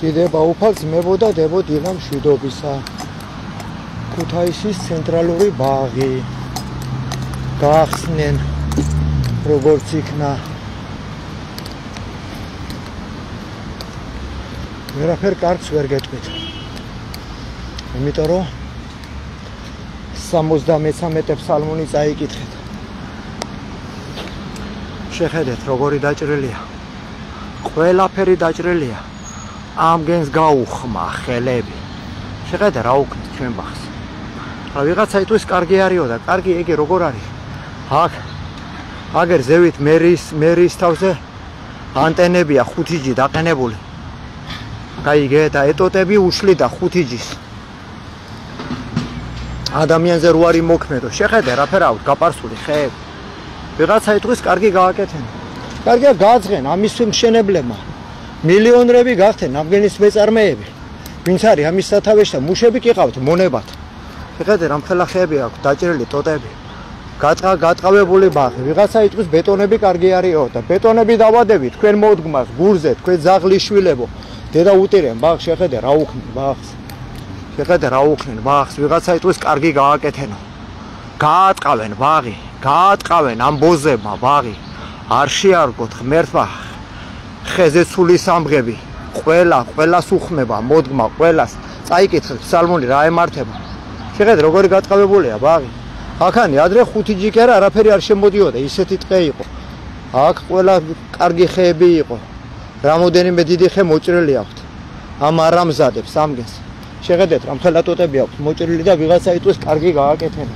დიდება უფალს მებოდა დებო დილამ მშვიდობისა. ქუთაისის ცენტრალური ბაღი გაახსნენ როგორც იქნა. ვერაფერ კარგს ვერ გეტყვით. იმიტომ რომ 73 ფსალმუნი წაიკითხეთ. შეხედეთ როგორი დაჭრილია. ყველაფერი დაჭრილია. ამგენს გაუხმა ხელები. შეხედე რა უქმნის ჩვენ ბაღს. რა ვიღაცა იტყვის კარგი არისო და კარგი იგი როგორ არის? აგერ ზევით მერის თავზე ანტენებია 5G დაყენებული. გაიგე და ეტოტები უშლიდა 5G-ს. ადამიანზე რო არის მოქმედო. შეხედე რაფერ აქვს გაპარსული ხეები. ვიღაცა იტყვის კარგი გააკეთენ. კარგია გააძღენ ამის მშენებლებმა. მილიონრები გახდნენ ამგენის მეწარმეები. ვინც არის ამის სათავეში და მუშები კი ყავთ მონებად. შეხედე რამხელა ხეები აქვს დაჭრილი ტოტები. გატყავებული ბაღი. ვიღაცა იტყვის ბეტონები კარგი არისო და ბეტონები დავადები თქვენ მოდგმას გურზე თქვენ ზაღლიშვილებო. დედა უტირენ ბაღს შეხედე რა უქმნ ბაღს. შეხედე რა უქმნ ბაღს. ვიღაცა იტყვის კარგი გააკეთენო. გაატყავენ ბაღი. გაატყავენ ამ ბოზებმა ბაღი. არ შეარგოთ ღმერთმა ხეზე ცული სამღები. ყველას უხმება მოდგმა ყველას. წაიკითხეთ ფსალმუნი რა ემართება. შეხედე როგორი გატყავებულია ბაღი. აქანი ადრე 5G კი არა არაფერი არ შემოდიოდა ისეთი ტყე იყო. აქ ყველა კარგი ხეები იყო. რამოდენიმე დიდი ხე მოჭრილი აქვთ. ამ არამზადებს ამგენს. შეხედეთ რამხელა ტოტები აქვთ მოჭრილი და ვიღაცა იტყვის კარგი გააკეთენა.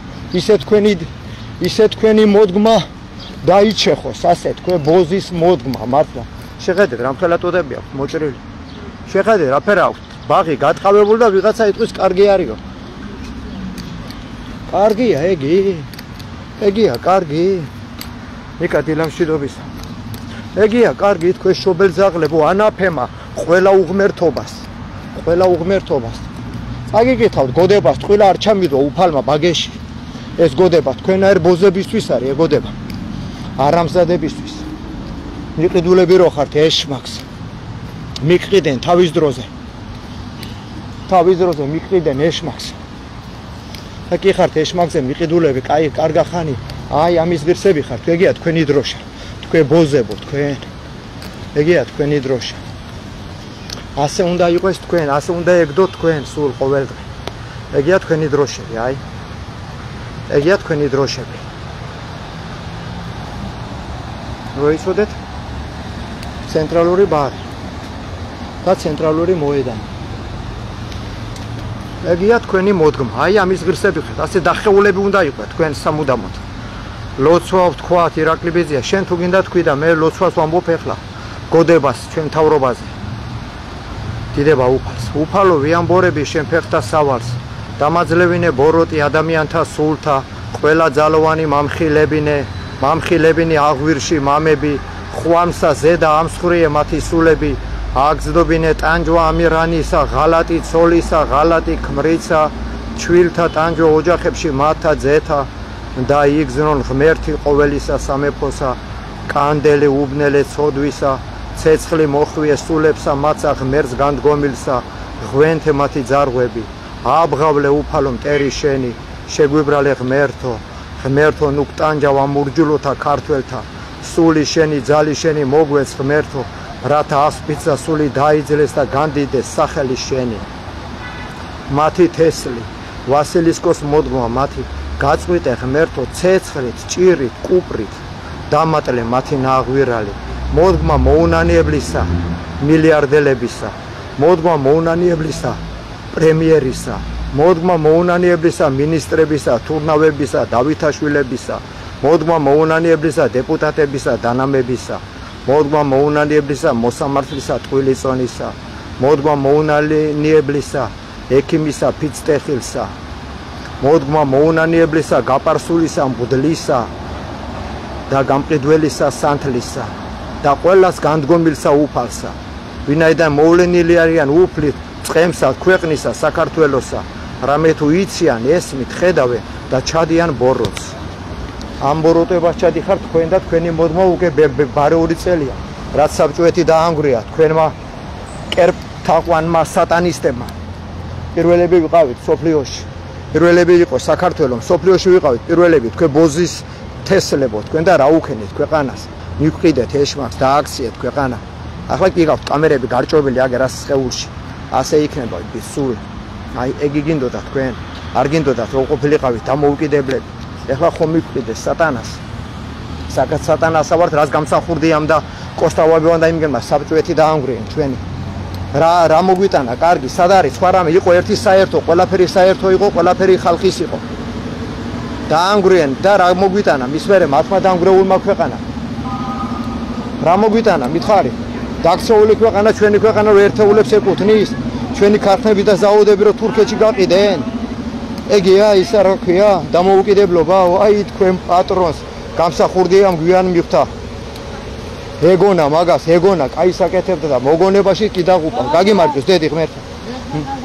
ისე თქვენი მოდგმა დაიჩეხოს, ასე თქვენ ბოზის მოდგმა მართლა. შეხედეთ რამხელა ტოტები აქვთ მოჭრილი. შეხედე რაფერ აქვთ. ბაღი გატყავებული და ვიღაცა იტყვის კარგი არისო. კარგია ეგი. ეგია კარგი. მიკა დილამ მშვიდობისა. ეგია კარგი თქვენ შობელძაღლებო ანაფემა ყველა უღმერთობას. წაგიკითხავთ გოდებას ტყილა არ ჩამიდო უფალმა ბაგეში. ეს გოდება თქვენაერ ბოზებისთვის არის ეგოდება. არამზადებისთვის. მიყიდულები რო ხართ ეშმაკს. მიყიდენ თავის დროზე მიყიდენ ეშმაკს. და კი ხართ ეშმაკზე მიყიდულები, კარგა ხანი. აი ამის ღირსები ხართ. ეგია თქვენი დროშა. თქვენ ბოზებო თქვენ. ეგია თქვენი დროშა. ასე უნდა იყოს თქვენ, ასე უნდა ეგდოთ თქვენ სულ ყოველდღე. ეგია თქვენი დროშები, აი. ეგია თქვენი დროშები. როიცოდეთ? ცენტრალური ბაღი და ცენტრალური მოედანი. ეგია თქვენი მოდგმა. აი ამის ღირსები ხართ. ასე დახეულები უნდა იყვეთ თქვენ სამუდამოდ. ლოცვა ვთქვათ ირაკლი ბიძია, შენ თუ გინდა თქვი და მე ლოცვას ვამბობ ეხლა. გოდებას ჩვენ თავრობაზე. დიდება უფალს. უფალო ვიამბორები შენ ფეხთა სავალს. დამაძლევინე ბოროტი ადამიანთა სულთა, ყველა ძალოვანი მამხილებინე აღვირში მამები, ხვამსა ზედა ამსხვრიე მათი სულები, აგზდობინე ტანჯვა ამირანისა, ღალატი ცოლისა, ღალატი ქმრიცა, ჩვილთა ტანჯვა ოჯახებში მათთა ძეთა და იგზნონ ღმერთი ყოველისა სამეფოსა, კანდელი უბნელე ცოდვისა, ცეცხლი მოხვიე სულებსა, მაცა ღმერთს განდგომილსა, ღვენთე მათი ძარღვები, აბღავლე უფალო მტერი შენი, შეგვიბრალე ღმერთო ნუკ ტანჯავ ამურჯულოთა ქართველთა, სული შენი ძალი შენი მოგვეც ღმერთო, რათა ასპიცა სული დაიძლეს და განდიდეს სახელი შენი. მათი თესლი, ვასილისკოს მოდგმა მათი, გაწყვიტე ღმერთო ცეცხლით, ჭირით, კუპრით, დამატლე მათი ნაღვირალი, მოდგმა მოუნანიებლისა, მილიარდელებისა, მოდგმა მოუნანიებლისა, პრემიერისა, მოდგმა მოუნანიებლისა, მინისტრებისა, თურნავებისა, დავითაშვილებისა, მოდგმა მოუნანიებლისა, დეპუტატებისა, დანამებისა, მოდგმა მოუნანიებლისა, მოსამართლისა, ტყვილიწონისა, მოდგმა მოუნანიებლისა, ექიმისა, ფიცტეხილსა, მოდგმა მოუნანიებლისა, გაპარსულისა, მღვდლისა და გამყიდველისა, სანთლისა და ყველას განდგომილსა უფალსა, ვინაიდან მოვლენილი არიან უფლით წყემსა, ქვეყნისა, საქართველოსა, რამე თუ იციან, ესმით, ხედავენ და ჩადიან ბოროტს. ამ ბოროტებას ჩადიხართ თქვენ და თქვენი მოდგმა უკვე ბარეული წელია, რაც საბჭოეთი დაანგრია თქვენმა თაყვანმა სატანისტებმა პირველები ვიყავით სოფლიოში პირველები იყო საქართველოს სოფლიოში ვიყავით პირველები თქვენ ბოზის თესლებო თქვენ და რა უქენით ქვეყანას მივყიდეთ ეშმაკს და აქციეთ ქვეყანა ახლა კი გყავთ კამერები გარჭობილი აგერ ას სხეულში ასე იქნება სულ აი ეგ გინდოდა თქვენ არ გინდოდათ რომ ყოფილიყავით დამოუკიდებლები ეხლა ხომ მივყიდეთ სატანას საკაც სატანასა ვართ რას გამსახურდიამ და კოსტავებიან და იმგენმა საბჭოეთი დაანგრიენ ჩვენი რა მოგვიტანა კარგი სად არის სხვა რამე იყო ერთი საერთო ყველაფერი საერთო იყო ყველაფერი ხალხის იყო დაანგრიენ და რა მოგვიტანა მის მერე მართლა დაანგრეულმა ქვეყანა რა მოგვიტანა მითხარი დაქცეული ქვეყანა ჩვენი ქვეყანა რო ერთეულებს ეკუთვნის ჩვენი ქარხნები და ზაუდები რო თურქეთში გაყიდენ ეგეა ისა რა ქვია დამოუკიდებლობა აი თქვენ პატრონს გამსახურდია გვიან მივხვდა ეგონა მაგას ეგონა კაი საკეთებდა და მოგონებაში კიდე ღუპა გაგიმარჯოს დედი ღმერთო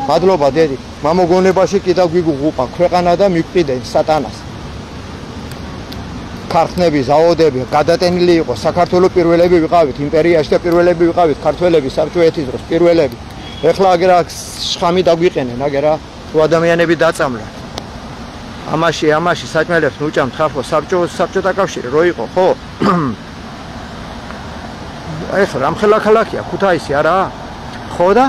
მადლობა დედი მამოგონებაში კიდე გვიგუღუპა ქვეყანა და მივყიდენ სატანას ქარხნები ზაუდები გადატენილი იყო საქართველოს პირველები ვიყავით იმპერიაში და პირველები ვიყავით ქართველები საბჭოეთის დროს პირველები ეხლა აგერა შხამი დაგვიყენენ აგერა თუ ადამიანები დაწამლა ამაში საჭმელებს ნუჭამთ ხალხო საბჭოთა კავშირი რო იყო ხო ეხლა რამხელა ქალაქია ქუთაისი არა ხო და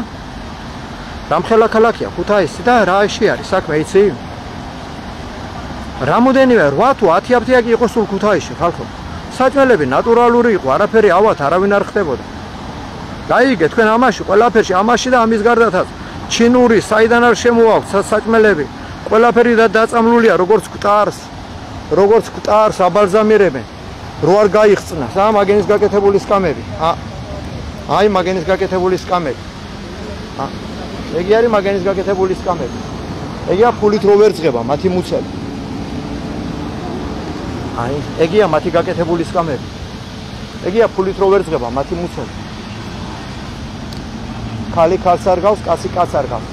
რამხელა ქალაქია ქუთაისი და რაში არის საქმე იცი რამოდენივე 8 თუ 10 აფთიაკი იყო სულ ქუთაისში ხალხო საჭმელები ნატურალური იყო არაფერი ავათ არავინ არ ხდებოდა დაიგე თქვენ ამაში ყველაფერში ამაში და ამის გარდათაც ჩინური საიდან არ შემოაქვთ საჭმელები ყველაფერი და დაწამლულია როგორც კვტარს აბალზამირებენ რო არ გაიხსნას მაგენის გაკეთებული სკამები აი მაგენის გაკეთებული სკამები ეგი არის მაგენის გაკეთებული სკამები ეგია ფულით რო ვერ ძღება მათი მუცელი აი ეგია მათი გაკეთებული სკამები ეგია ფულით რო ვერ ძღება მათი მუცელი ქალი ქალს არ გავს კაცი კაცს არ გავს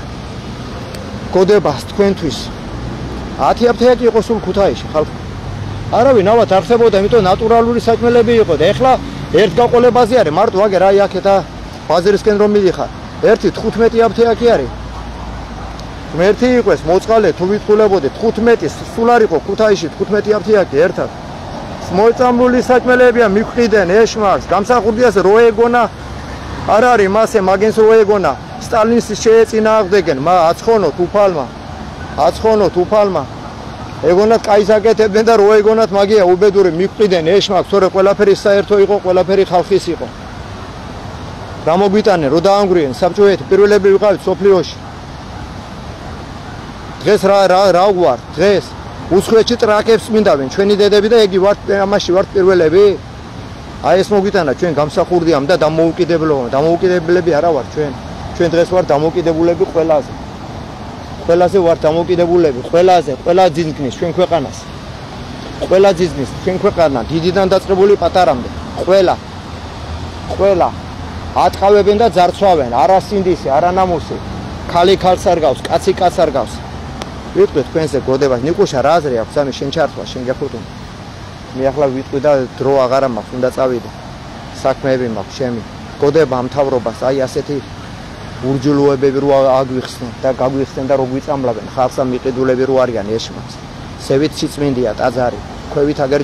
გოდებას თქვენთვის 10 აფთიაკი იყო სულ ქუთაისში ხალხო არავინ ავათ არ ხდებოდა იმიტომ ნატურალური საჭმელები იყო და ეხლა ერთ გაყოლებაზე არის მარტო აგერ აი აქეთ ბაზარისკენ რომ მიდიხარ ერთი 15 აფთიაკი არის ერთი იყოს მოწყალე თუ ვიტყულებოდეთ 15 სულ არ იყო ქუთაისში 15 აფთიაკი ერთად მოწამლული საჭმელებია მივყიდენ ეშმაკს გამსახურდიას რო ეგონა არ არის მასე მაგენს რო ეგონა სტალინს შეეწინააღმდეგენ აცხონოთ უფალმა ეგონათ კაი საკეთებდნენ და რო ეგონათ მაგია უბედური მივყიდენ ეშმაკს თორე ყველაფერი საერთო იყო ყველაფერი ხალხის იყო რა მოგვიტანენ რო დაანგრიენ საბჭოეთი პირველები ვიყავით სოფლიოში დღეს რა გვარ დღეს უსხვეთში ტრაკებს მინდავენ ჩვენი დედები და ეგი ვართ ამაში ვართ პირველები აი ეს მოგვიტანა ჩვენ გამსახურდიამ და დამოუკიდებლები არა ვართ ჩვენ დღეს ვართ დამოუკიდებულები ყველაზე ვართ დამოუკიდებულები ყველა ძინძგნის ჩვენ ქვეყანას ყველა ძინძგნის ჩვენ ქვეყანა დიდიდან დაწყებული პატარამდე ყველა ატყავებენ და ძარცვავენ არა სინდისი არა ნამუსი ქალი ქალს არ გავს კაცი კაცს არ გავს ვიტყვი თქვენზე გოდებას ნიკუშა რა აზრი აქვს ამის შენ ჩართვა შენ გახუტუნ მე ახლა ვიტყვი და დრო აღარა მაქვს უნდა წავიდე საქმეები მაქვს შემი გოდება მთავრობას აი ასეთი ურჯულოებები რო აგვიხსნენ და გაგვიხსნენ და რო გვიწამლავენ ხალხსა მიყიდულები რო არიან ეშმაკს სევით სიწმინდია ტაძარი ქვევით აგერ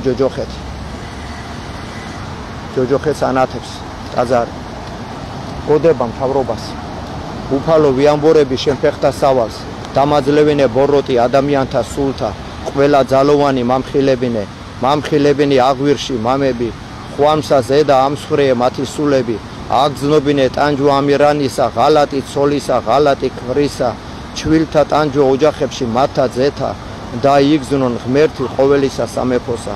ჯოჯოხეთს ანათებს ტაძარი გოდება მთავრობას უფალო ვიამბორები შენ ფეხთა სავალს დამაძლევინე ბოროტი ადამიანთა სულთა ყველა ძალოვანი მამხილებინე აღვირში მამები ხვამსა ზედა ამსხრე მათი სულები აგზნობინე ტანჯო ამირანისა ღალატი ცოლისა ღალატი ქმრისა ჩვილთა ტანჯო ოჯახებში მათთა ძეთა და იგზნონ ღმერთი ყოველისა სამეფოსა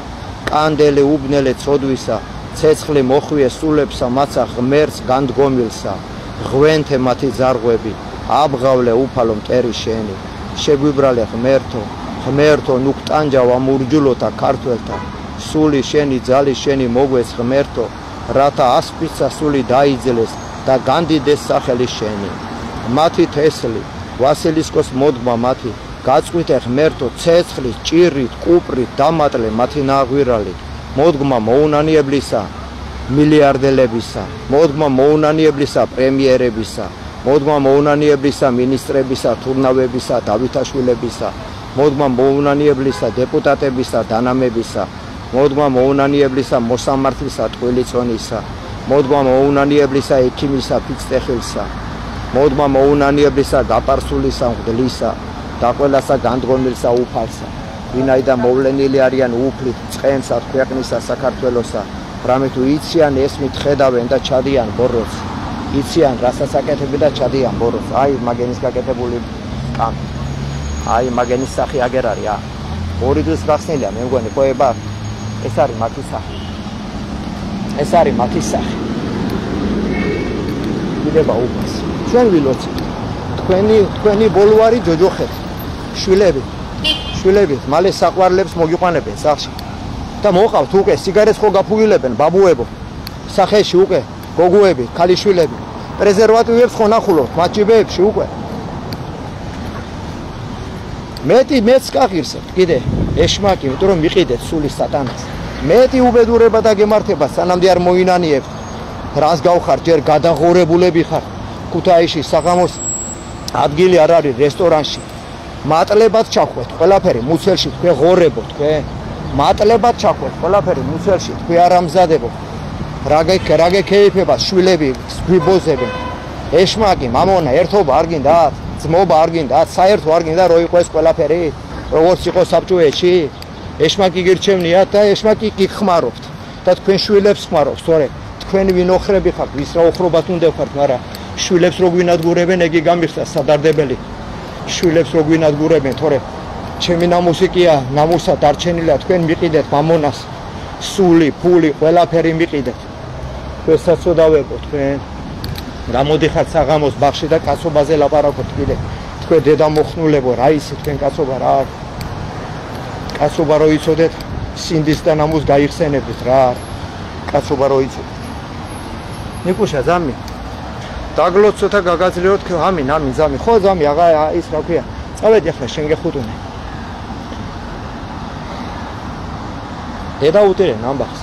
კანდელი უბნელე ცოდვისა ცეცხლი მოხვიე სულებსა მაცა ღმერთს განდგომილსა ღვენთე მათი ზარღვები აბღავლე უფალო მტერი შენი შეგვიბრალე ღმერთო ნუქტანჯავა მურჯულოთა ქართველთა სული შენი ძალი შენი მოგვეც ღმერთო რათა ასპიცა სული დაიძლეს და განდიდეს სახელი შენი მათი თესლი ვასილისკოს მოდმა მათი გაწყვიტე ღმერთო ცეცხლით ჭირით კუპრით დამატლე მათი ნაღვირალი მოდგმა მოუნანიებლისა მილიარდელებისა მოდგმა მოუნანიებლისა პრემიერებისა მოდმა მოუნანიებლისა მინისტრებისა, თურნავებისა, დავითაშვილებისა, მოდმა მოუნანიებლისა დეპუტატებისა, დანამებისა, მოდმა მოუნანიებლისა მოსამართლისა, ტყვილიწონისა, მოდმა მოუნანიებლისა ექიმისა, ფიცტეხილსა, მოდმა მოუნანიებლისა გაპარსულისა, მღვდლისა და ყველასა განდგომილსა უფალსა, ვინაიდან მოვლენილი არიან უფლით, წყენსა, ქვეყნისა, საქართველოსა, რამე თუ იციან ესმით ხედავენ და ჩადიან ბოროტს, იციან რასაც აკეთებენ და ჩადიან ბოროტს. აი მაგენის გაკეთებული კამი. აი მაგენის სახი აგერ არის, ორი დღის გახსნილია, მე მგონი ყובה. ეს არის მათი სახი. ეს არის მათი სახი. გიდება უფალს. ჩვენ ვილოცით. თქვენი ბოლო არის ჯოჯოხეთ. შვილები, მალე საყვარლებს მოგიყვანებენ სახში. და მოყავთ უკვე სიგარეტს ხო გაფუვილებენ ბაბუებო. სახეში უკვე გოგოები, ქალიშვილები. პრეზერვატივებს ხო ნახულობთ მაჩიბეებში უკვე. მეც კაღირსებთ კიდე ეშმაკი, იმიტომ რომ მიყიდეთ სული სატანას. მეტი უბედურება და გემართება სანამდე არ მოინანიებთ. რას გავხარ ჯერ გადაღორებულები ხარ. ქუთაისში საღამოს ადგილი არ არის რესტორანში. მატლებად ჩახვეთ ყველაფერი მუცელში თქვენ ღორებო თქვენ. მატლებად ჩახვეთ ყველაფერი მუცელში თქვენ არ ამზადებო. რა გეკეიფება შვილები გვიბოზებენ. ეშმაკი, მამონა, ერთობა არ გინდათ, ძმობა არ გინდათ, საერთო არ გინდა რო იყოს ყველაფერი, როგორც იყო საბჭოეთში. ეშმაკი გირჩევნიათ და ეშმაკი გიხმარობთ და თქვენ შვილებს ხმარობთ, სწორედ. თქვენ ვინ ოხრები ხართ, ვის რა ოხრობათ უნდა ხართ, მაგრამ შვილებს რო გვინადგურებენ, ეგი გამიხსნა სადარდებელი. შვილებს რო გვინადგურებენ, თორე ჩემი ნამუსიკია, ნამუსა დარჩენილა, თქვენ მიყიდეთ მამონას, სული, ფული, ყველაფერი მიყიდეთ. თქვენ საწოდავებო თქვენ. გამოდიხართ საღამოს ბაღში და კაცობაზე ლაპარაკობთ კიდე. თქვენ დედა მოხნულებო, რა ისი თქვენ კაცობა რა არის? კაცობა რო იცოდეთ, სინდის და ნამუს გაიხსენებდით რა. კაცობა რო იცოდეთ. ნიკუშა ზამი. დაგლოთ ცოტა გაგაძლიეროთ, ამინ ზამი. ხო ზამი, აღა ის რა ქვია. წავედი ახლა შენ გეხუტუნე. დედა უტირენ ამბახს.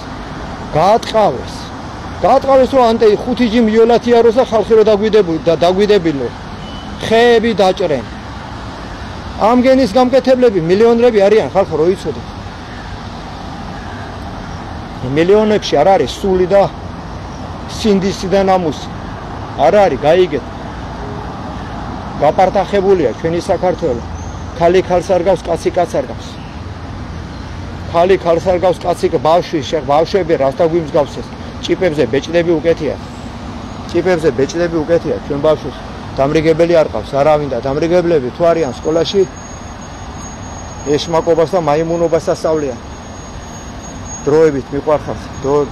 გაატყავეს რომ ანტე 5G მიოლათიაროს და ხალხი რო დაგვიდებილო. ხეები დაჭრენ. ამგენის გამკეთებლები მილიონრები არიან ხალხო რო იცოდეთ. მილიონებში არ არის სული და სინდისი და ნამუსი. არ არის, გაიგეთ. გაპარტახებულია ჩვენი საქართველო. ხალი ხალს არ გავს, კაცი კაცს არ გავს. ხალი ხალს არ გავს, კაცი ბავშვები რას დაგვიმსგავსეს. ჭიპებზე ბეჭდები უკეთია. ჩვენ ბავშვებს დამრიგებელი არ ყავს, არავინ და დამრიგებლები თუ არიან სკოლაში ეშმაკობას და მაიმუნობას ასწავლიან. დროებით მიყვარხართ,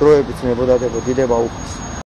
დროებით მებოდადებო, დიდება უფალს.